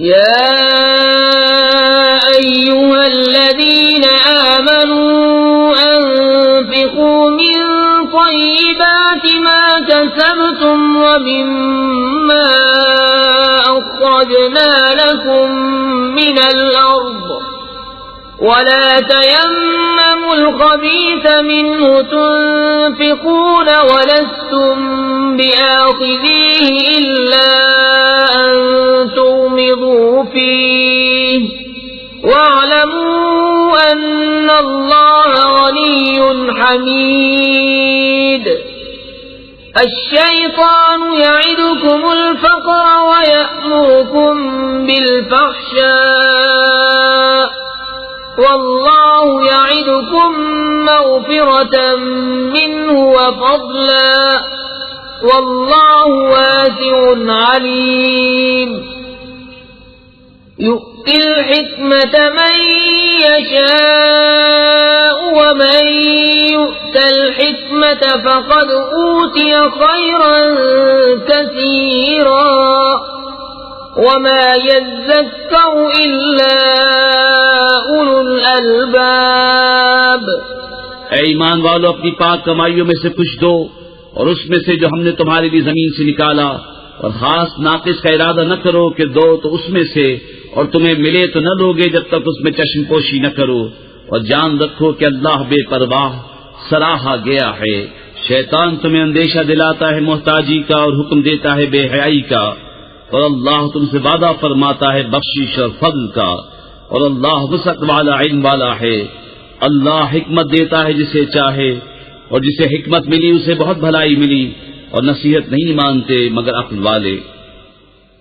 يا أيها الذين آمنوا أنفقوا من طيبات ما كسبتم ومما أخرجنا لكم من الأرض ولا تيمموا الخبيث منه تنفقون ولستم بآخذيه إلا أن تغمضوا فيه واعلموا أن الله غني حميد الشيطان يعدكم الفقر ويأمركم بالفحشاء والله يعدكم مغفرة منه وفضلا والله واسع عليم يؤتي الحكمة من يشاء ومن يؤت الحكمة فقد أوتي خيرا كثيرا وما يذكر إلا أولو الألباب. اے ایمان والو، اپنی پاک کمائیوں میں سے کچھ دو اور اس میں سے جو ہم نے تمہارے لیے زمین سے نکالا، اور خاص ناقص کا ارادہ نہ کرو کہ دو تو اس میں سے اور تمہیں ملے تو نہ لوگے جب تک اس میں چشم پوشی نہ کرو، اور جان رکھو کہ اللہ بے پرواہ سراہا گیا ہے. شیطان تمہیں اندیشہ دلاتا ہے محتاجی کا اور حکم دیتا ہے بے حیائی کا، اور اللہ تم سے وعدہ فرماتا ہے بخشش اور فضل کا، اور اللہ وسعت والا علم والا ہے. اللہ حکمت دیتا ہے جسے چاہے، اور جسے حکمت ملی اسے بہت بھلائی ملی، اور نصیحت نہیں مانتے مگر عقل والے.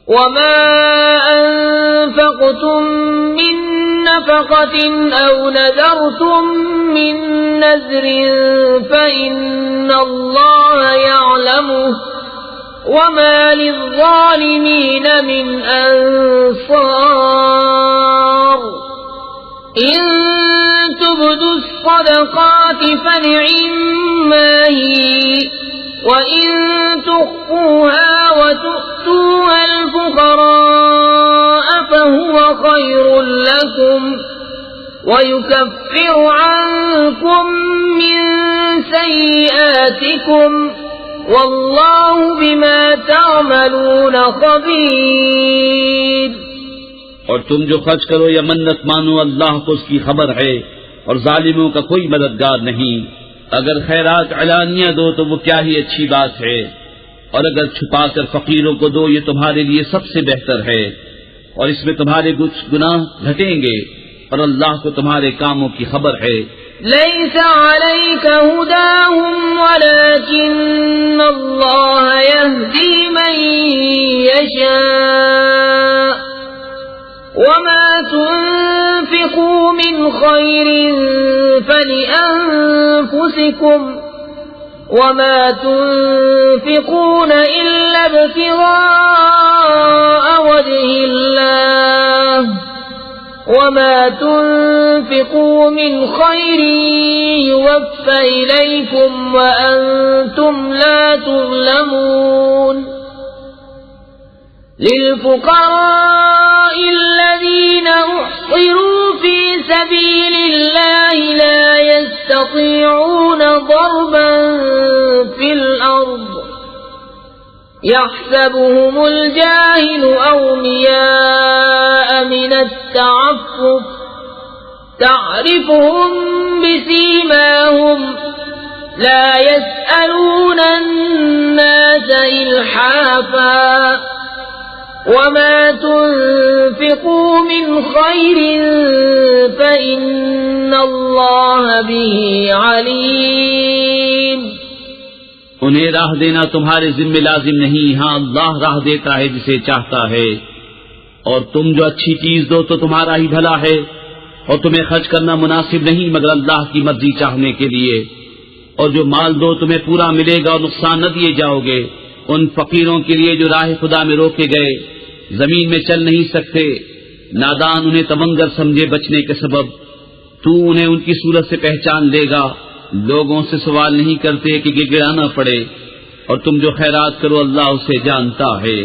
وما أنفقتم من نفقة أو نذرتم من نذر فإن الله يعلمه وما للظالمين من أنصار. إن تبدوا الصدقات فنعما هي وإن تخفوها وتؤتوها الفقراء فهو خير لكم ويكفر عنكم من سيئاتكم والله بما تعملون خبير. اور تم جو خرچ کرو یا منت مانو، اللہ کو اس کی خبر ہے، اور ظالموں کا کوئی مددگار نہیں. اگر خیرات علانیہ دو تو وہ کیا ہی اچھی بات ہے، اور اگر چھپا کر فقیروں کو دو یہ تمہارے لیے سب سے بہتر ہے، اور اس میں تمہارے کچھ گناہ گھٹیں گے، اور اللہ کو تمہارے کاموں کی خبر ہے. ليس عليك هداهم ولكن الله يهدي من يشاء وما تنفقوا من خير فلأنفسكم وما تنفقون إلا ابتغاء وجه الله وما تنفقوا من خير يوفى إليكم وأنتم لا تظلمون. للفقراء الذين أحصروا في سبيل الله لا يستطيعون ضربا في الأرض يحسبهم الجاهل أغنياء من التعفف تعرفهم بسيماهم لا يسألون الناس إلحافا وما تنفقوا من خير فإن الله به عليم. انہیں راہ دینا تمہارے ذمہ لازم نہیں، ہاں اللہ راہ دیتا ہے جسے چاہتا ہے. اور تم جو اچھی چیز دو تو تمہارا ہی بھلا ہے، اور تمہیں خرچ کرنا مناسب نہیں مگر اللہ کی مرضی چاہنے کے لیے. اور جو مال دو تمہیں پورا ملے گا اور نقصان نہ دیے جاؤ گے. ان فقیروں کے لیے جو راہ خدا میں روکے گئے، زمین میں چل نہیں سکتے، نادان انہیں تمنگر سمجھے بچنے کے سبب، تو انہیں ان کی صورت سے پہچان لے گا. لوگوں سے سوال نہیں کرتے کہ گڑگڑانا پڑے، اور تم جو خیرات کرو اللہ اسے جانتا ہے.